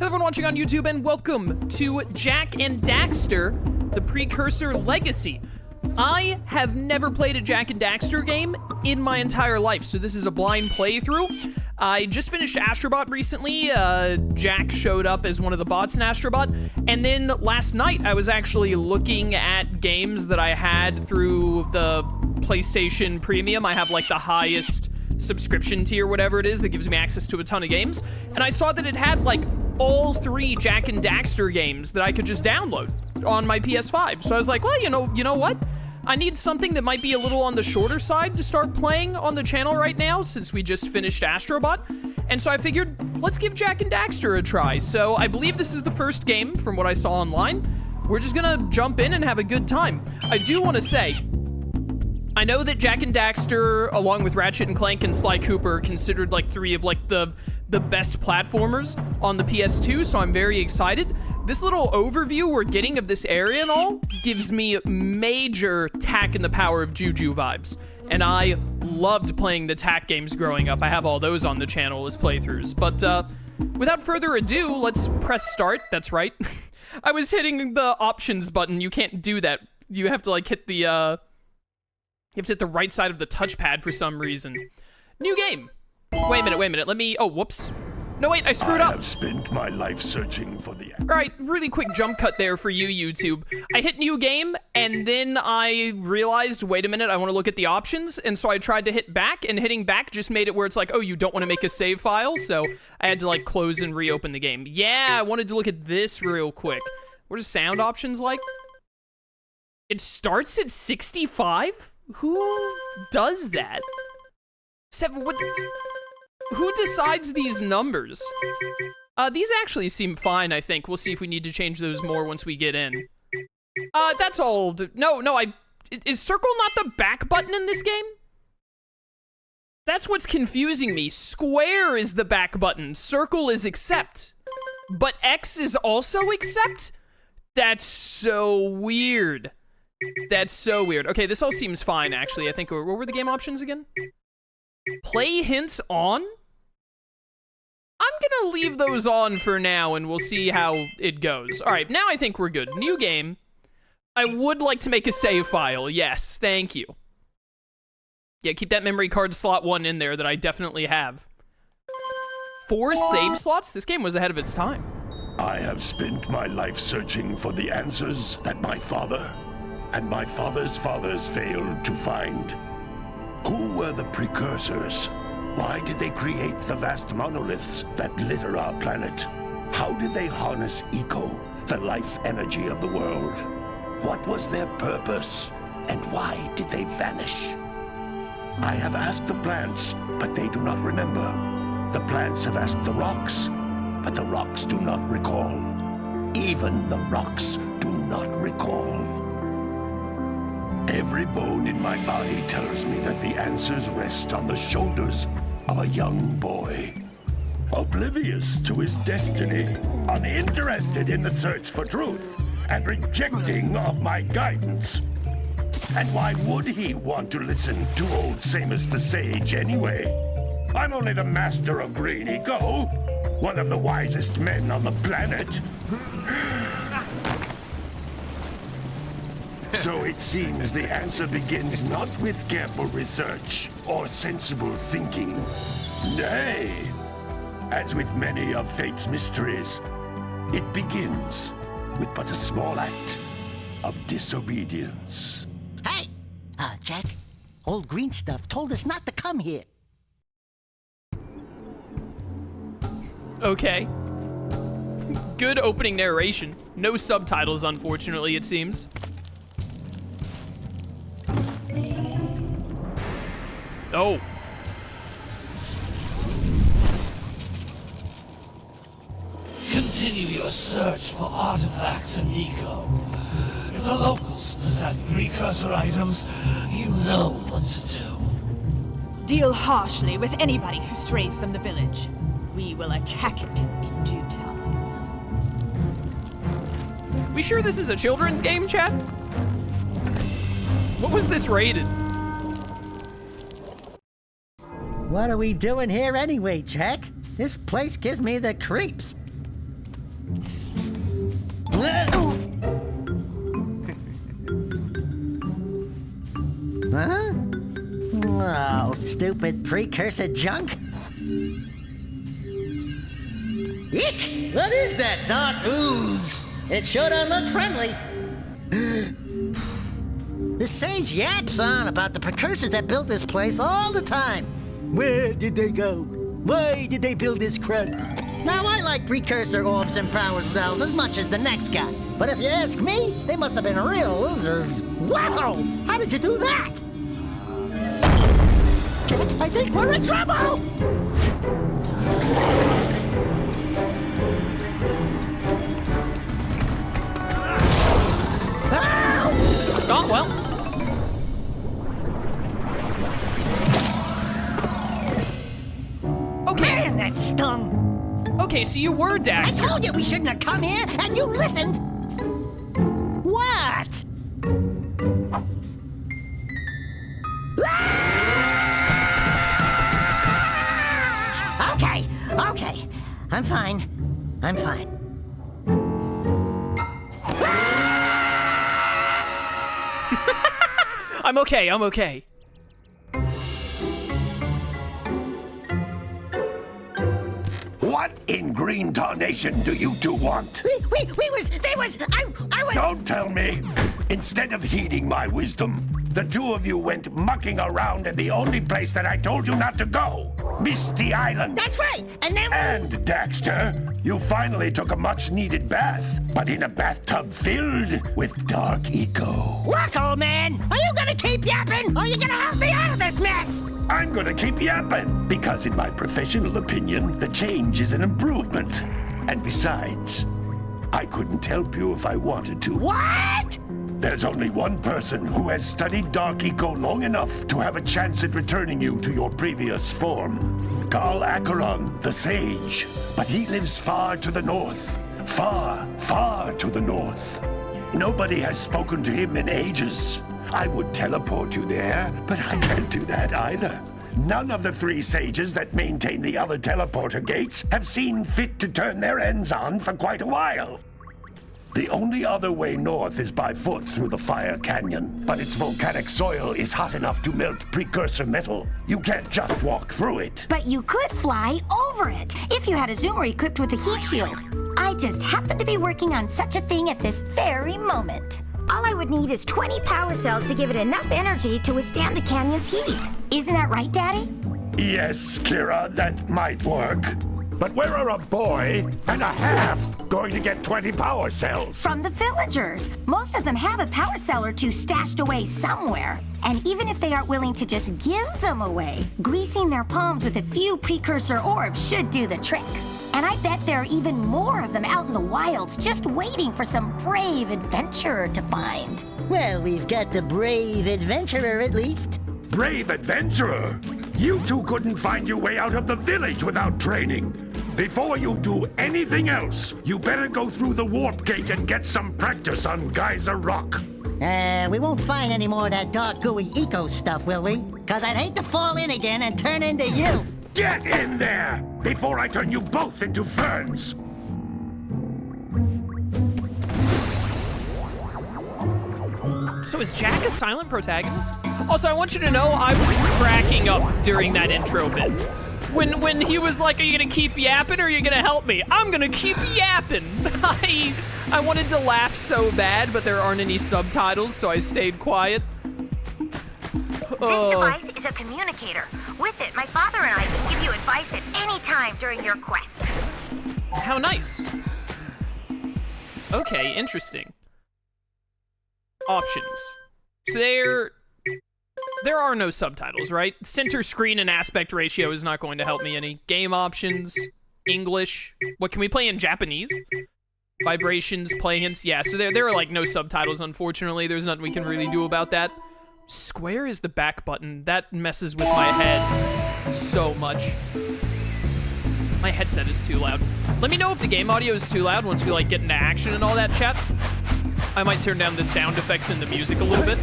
Everyone watching on YouTube, and welcome to Jak and Daxter, the Precursor Legacy. I have never played a Jak and Daxter game in my entire life, so this is a blind playthrough. I just finished Astrobot recently. Jak showed up as one of the bots in Astrobot, and then last night I was actually looking at games that I had through the PlayStation Premium. I have like the highest subscription tier, whatever it is, that gives me access to a ton of games, and I saw that it had like all 3 Jak and Daxter games that I could just download on my PS5. So I was like, well, you know what? I need something that might be a little on the shorter side to start playing on the channel right now, since we just finished Astrobot. And so I figured, let's give Jak and Daxter a try. So I believe this is the first game from what I saw online. We're just gonna jump in and have a good time. I do want to say, I know that Jak and Daxter, along with Ratchet and Clank and Sly Cooper, are considered like 3 of like the best platformers on the PS2, so I'm very excited. This little overview we're getting of this area and all gives me major Tak and the Power of Juju vibes. And I loved playing the Tak games growing up. I have all those on the channel as playthroughs. But without further ado, let's press start. That's right. I was hitting the options button. You can't do that. You have to like hit the, you have to hit the right side of the touchpad for some reason. New game. Wait a minute. Let me, oh, whoops. No, wait, I screwed up. I have spent my life searching for the... All right, really quick jump cut there for you, YouTube. I hit new game, and then I realized, wait a minute, I want to look at the options, and so I tried to hit back, and hitting back just made it where it's like, oh, you don't want to make a save file, so I had to, like, close and reopen the game. Yeah, I wanted to look at this real quick. What are sound options like? It starts at 65? Who does that? What? Who decides these numbers? These actually seem fine, I think. We'll see if we need to change those more once we get in. That's all. No, is circle not the back button in this game? That's what's confusing me. Square is the back button. Circle is accept. But X is also accept? That's so weird. That's so weird. Okay, this all seems fine, actually. I think, what were the game options again? Play hints on? I'm gonna leave those on for now, and we'll see how it goes. All right, now I think we're good. New game. I would like to make a save file. Yes, thank you. Yeah, keep that memory card slot 1 in there that I definitely have. 4 save slots? This game was ahead of its time. I have spent my life searching for the answers that my father and my father's fathers failed to find. Who were the Precursors? Why did they create the vast monoliths that litter our planet? How did they harness eco, the life energy of the world? What was their purpose? And why did they vanish? I have asked the plants, but they do not remember. The plants have asked the rocks, but the rocks do not recall. Even the rocks do not recall. Every bone in my body tells me that the answers rest on the shoulders of a young boy. Oblivious to his destiny, uninterested in the search for truth, and rejecting of my guidance. And why would he want to listen to old Samos the Sage anyway? I'm only the master of green eco, one of the wisest men on the planet. So it seems the answer begins not with careful research or sensible thinking. Nay, as with many of fate's mysteries, it begins with but a small act of disobedience. Hey! Jak, old green stuff told us not to come here. Okay. Good opening narration. No subtitles, unfortunately, it seems. Oh. Continue your search for artifacts and eco. If the locals possess precursor items, you know what to do. Deal harshly with anybody who strays from the village. We will attack it in due time. We sure this is a children's game, chat? What was this rated? What are we doing here anyway, Jak? This place gives me the creeps. stupid precursor junk? Eek! What is that dark ooze? It sure don't look friendly. The sage yaps on about the precursors that built this place all the time. Where did they go? Why did they build this crap? Now, I like precursor orbs and power cells as much as the next guy. But if you ask me, they must have been real losers. Wow! How did you do that? I think we're in trouble! Ow! Oh, well. Okay. Man, that stung. Okay, so you were I Daxter. told you we shouldn't have come here, and you listened. What? Okay. I'm fine. I'm okay. What in green tarnation do you two want? I was... Don't tell me! Instead of heeding my wisdom, the two of you went mucking around in the only place that I told you not to go! Misty Island! That's right, and then... And, Daxter, you finally took a much-needed bath, but in a bathtub filled with dark eco. Look, old man, are you gonna keep yapping, or are you gonna help me out of this mess? I'm gonna keep yapping, because in my professional opinion, the change is an improvement. And besides, I couldn't help you if I wanted to. What? There's only one person who has studied Dark Eco long enough to have a chance at returning you to your previous form. Gol and Maia Acheron, the Sage. But he lives far to the north. Far, far to the north. Nobody has spoken to him in ages. I would teleport you there, but I can't do that either. None of the three sages that maintain the other teleporter gates have seen fit to turn their ends on for quite a while. The only other way north is by foot through the Fire Canyon, but its volcanic soil is hot enough to melt precursor metal. You can't just walk through it. But you could fly over it if you had a zoomer equipped with a heat shield. I just happen to be working on such a thing at this very moment. All I would need is 20 power cells to give it enough energy to withstand the canyon's heat. Isn't that right, Daddy? Yes, Kira, that might work. But where are a boy and a half going to get 20 power cells? From the villagers. Most of them have a power cell or two stashed away somewhere. And even if they aren't willing to just give them away, greasing their palms with a few precursor orbs should do the trick. And I bet there are even more of them out in the wilds just waiting for some brave adventurer to find. Well, we've got the brave adventurer at least. Brave adventurer! You two couldn't find your way out of the village without training. Before you do anything else, you better go through the warp gate and get some practice on Geyser Rock. We won't find any more of that dark gooey eco stuff, will we? 'Cause I'd hate to fall in again and turn into you. Get in there before I turn you both into ferns. So is Jak a silent protagonist? Also, I want you to know I was cracking up during that intro bit. When he was like, are you gonna keep yapping or are you gonna help me? I'm gonna keep yapping. I wanted to laugh so bad, but there aren't any subtitles, so I stayed quiet. This device is a communicator. With it, my father and I can give you advice at any time during your quest. How nice. Okay, interesting. Options. So there are no subtitles, right? Center screen and aspect ratio is not going to help me any. Game options, English. What, can we play in Japanese? Vibrations, play-ins, yeah, so there are like no subtitles, unfortunately. There's nothing we can really do about that. Square is the back button. That messes with my head so much. My headset is too loud. Let me know if the game audio is too loud once we like get into action and all that, chat. I might turn down the sound effects and the music a little bit.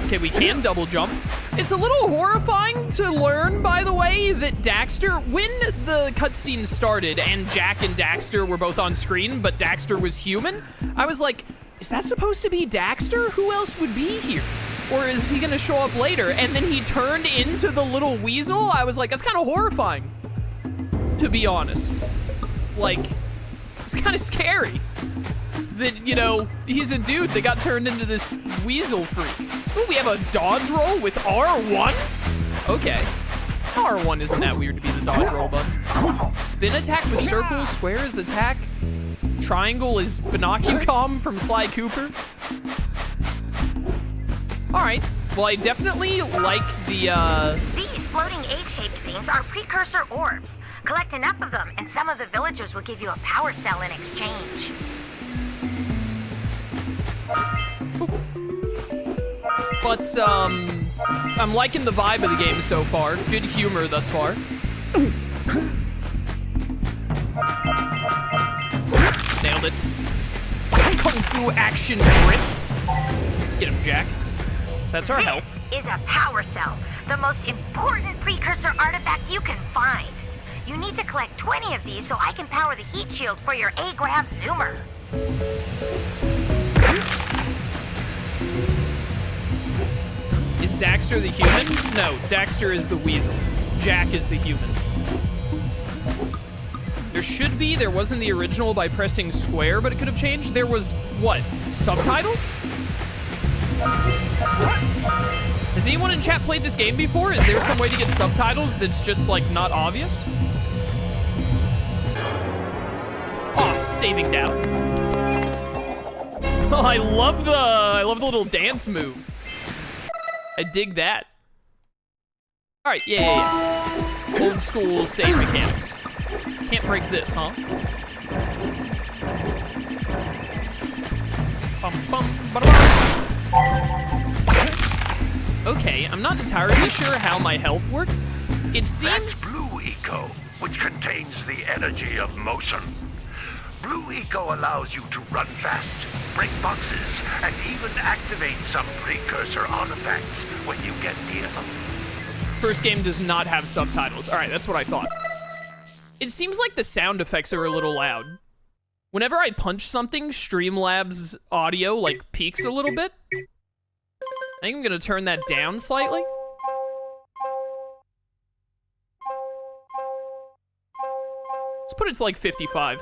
Okay, we can double jump. It's a little horrifying to learn, by the way, that Daxter, when the cutscene started and Jak and Daxter were both on screen, but Daxter was human, I was like, is that supposed to be Daxter? Who else would be here? or is he gonna show up later? And then he turned into the little weasel? I was like, that's kind of horrifying, to be honest. Like, it's kind of scary that, you know, he's a dude that got turned into this weasel freak. Ooh, we have a dodge roll with R1? Okay. R1 isn't that weird to be the dodge roll button. Spin attack with circle, square is attack. Triangle is Binocucom from Sly Cooper. All right, well, I definitely like the, These floating egg-shaped things are precursor orbs. Collect enough of them, and some of the villagers will give you a power cell in exchange. But, I'm liking the vibe of the game so far. Good humor thus far. Nailed it. Kung Fu action grip. Get him, Jak. So that's our health. This is a power cell, the most important precursor artifact you can find. You need to collect 20 of these so I can power the heat shield for your A-Grab zoomer. Is Daxter the human? No, Daxter is the weasel. Jak is the human. There wasn't the original by pressing square, but it could have changed. There was, what, subtitles? Has anyone in chat played this game before? Is there some way to get subtitles that's just, like, not obvious? Oh, saving down. Oh, I love the little dance move. I dig that. All right, yeah. Old school save mechanics. Can't break this, huh? Okay, I'm not entirely sure how my health works. It seems... That's Blue Eco, which contains the energy of motion. Blue Eco allows you to run fast, break boxes, and even activate some precursor artifacts when you get near them. First game does not have subtitles. All right, that's what I thought. It seems like the sound effects are a little loud. Whenever I punch something, Streamlabs audio, like, peaks a little bit. I think I'm gonna turn that down slightly. Let's put it to, like, 55.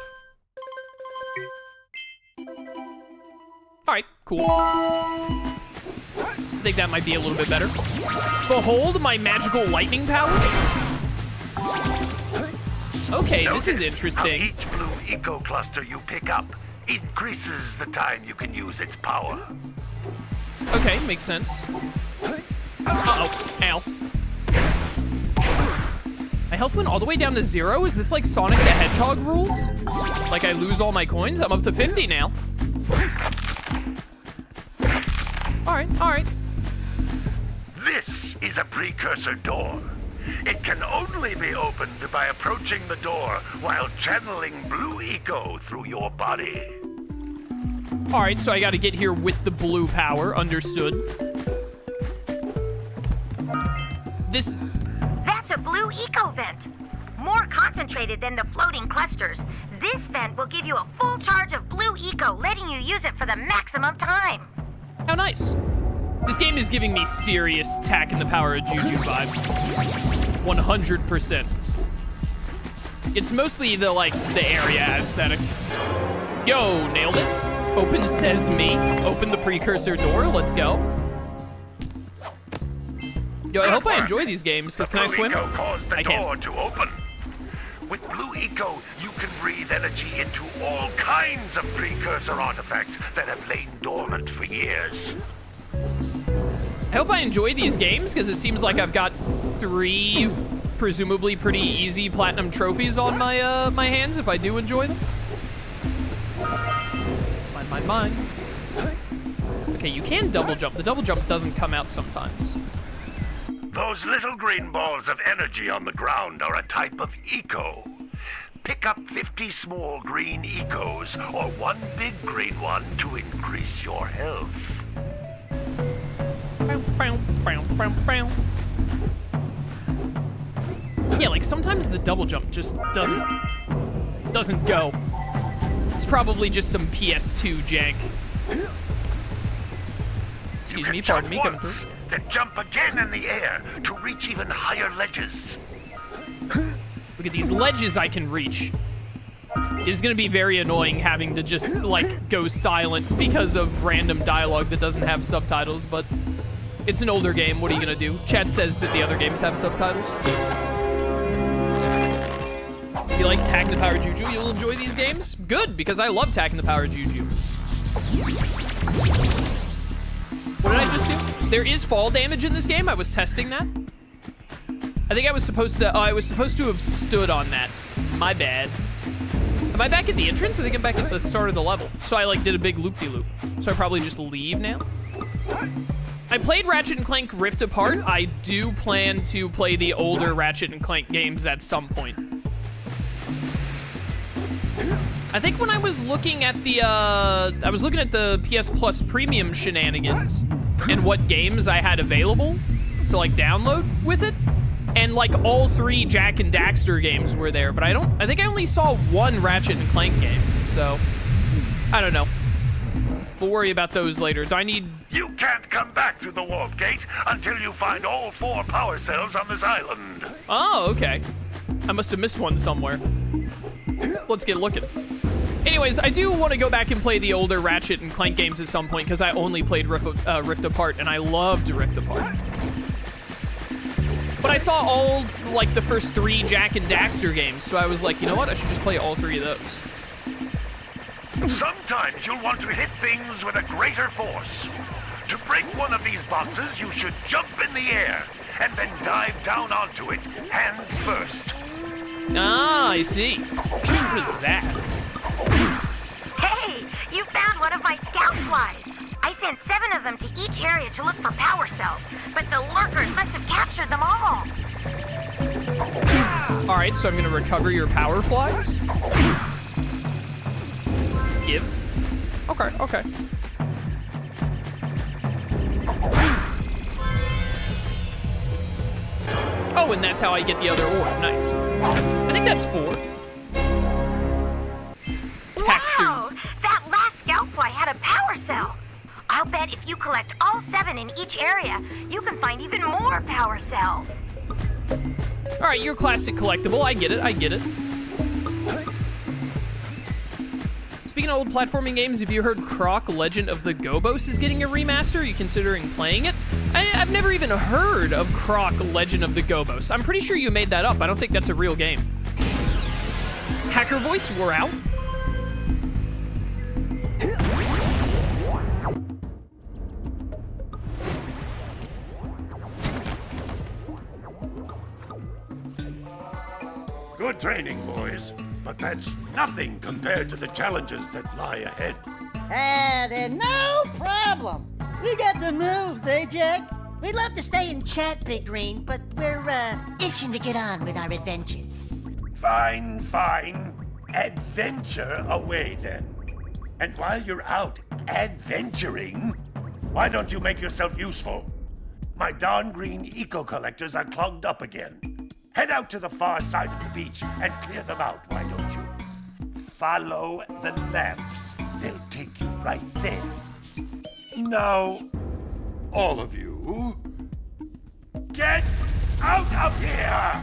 All right, cool. I think that might be a little bit better. Behold my magical lightning powers. Okay, this is interesting. Each Blue Eco cluster you pick up increases the time you can use its power. Okay, makes sense. Uh-oh, ow. My health went all the way down to 0? Is this like Sonic the Hedgehog rules? Like I lose all my coins? I'm up to 50 now. All right. This is a precursor door. It can only be opened by approaching the door while channeling Blue Eco through your body. All right, so I gotta get here with the blue power, understood. That's a Blue Eco vent. More concentrated than the floating clusters. This vent will give you a full charge of Blue Eco, letting you use it for the maximum time. How nice. This game is giving me serious Jak and the Power of Juju vibes. 100%. It's mostly the area aesthetic. Yo, nailed it. Open Sesame. Open the precursor door. Let's go. Yo, I hope I enjoy these games, because can I swim? Blue Eco caused the I door can. to open. With Blue Eco, you can breathe energy into all kinds of precursor artifacts that have lain dormant for years. I hope I enjoy these games, because it seems like I've got 3 presumably pretty easy platinum trophies on my my hands if I do enjoy them. Mine. Okay, you can double jump. The double jump doesn't come out sometimes. Those little green balls of energy on the ground are a type of eco. Pick up 50 small green ecos or 1 big green one to increase your health. Yeah, like sometimes the double jump just doesn't go. It's probably just some PS2 jank. Excuse You me, can pardon me, jump coming once, through. then jump again in the air to reach even higher ledges. Look at these ledges I can reach. It's gonna be very annoying having to just, like, go silent because of random dialogue that doesn't have subtitles, but it's an older game, what are you gonna do? Chat says that the other games have subtitles. If you like Tak and the Power Juju, you'll enjoy these games? Good, because I love Tak and the Power Juju. What did I just do? There is fall damage in this game, I was testing that. I think I was supposed to have stood on that. My bad. Am I back at the entrance? I think I'm back at the start of the level. So I like did a big loop-de-loop. So I probably just leave now. I played Ratchet & Clank Rift Apart. I do plan to play the older Ratchet & Clank games at some point. I think when I was looking at the, PS Plus Premium shenanigans and what games I had available to like download with it, and like all 3 Jak and Daxter games were there, but I think I only saw 1 Ratchet & Clank game, so I don't know. We'll worry about those later. Do I need... You can't come back through the warp gate until you find all 4 power cells on this island. Oh, okay. I must have missed one somewhere. Let's get looking. Anyways, I do want to go back and play the older Ratchet & Clank games at some point, because I only played Rift Apart, and I loved Rift Apart. But I saw all, like, the first 3 Jak and Daxter games, so I was like, you know what? I should just play all 3 of those. Sometimes you'll want to hit things with a greater force. To break one of these boxes, you should jump in the air, and then dive down onto it, hands first. Ah, I see. What is that? Hey, you found one of my scout flies. I sent 7 of them to each area to look for power cells, but the lurkers must have captured them all. All right, so I'm gonna recover your power flies. Give. Okay. Oh, and that's how I get the other orb. Nice. I think that's 4. Daxter's. Wow, that last scout fly had a power cell. I'll bet if you collect all 7 in each area, you can find even more power cells. All right, you're a classic collectible. I get it. Speaking of old platforming games, have you heard Croc Legend of the Gobos is getting a remaster? Are you considering playing it? I've never even heard of Croc Legend of the Gobos. I'm pretty sure you made that up. I don't think that's a real game. Hacker Voice, we're out. Good training, boys, but that's nothing compared to the challenges that lie ahead. Then no problem. We got the moves, eh, Jack? We'd love to stay and chat, Big Green, but we're, itching to get on with our adventures. Fine. Adventure away, then. And while you're out adventuring, why don't you make yourself useful? My darn green eco-collectors are clogged up again. Head out to the far side of the beach and clear them out, why don't you? Follow the lamps. They'll take you right there. Now, all of you, get out of here!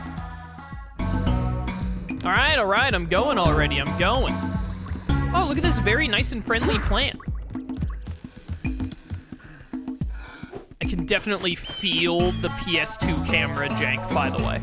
All right, I'm going already. Oh, look at this very nice and friendly plant. I can definitely feel the PS2 camera jank, by the way.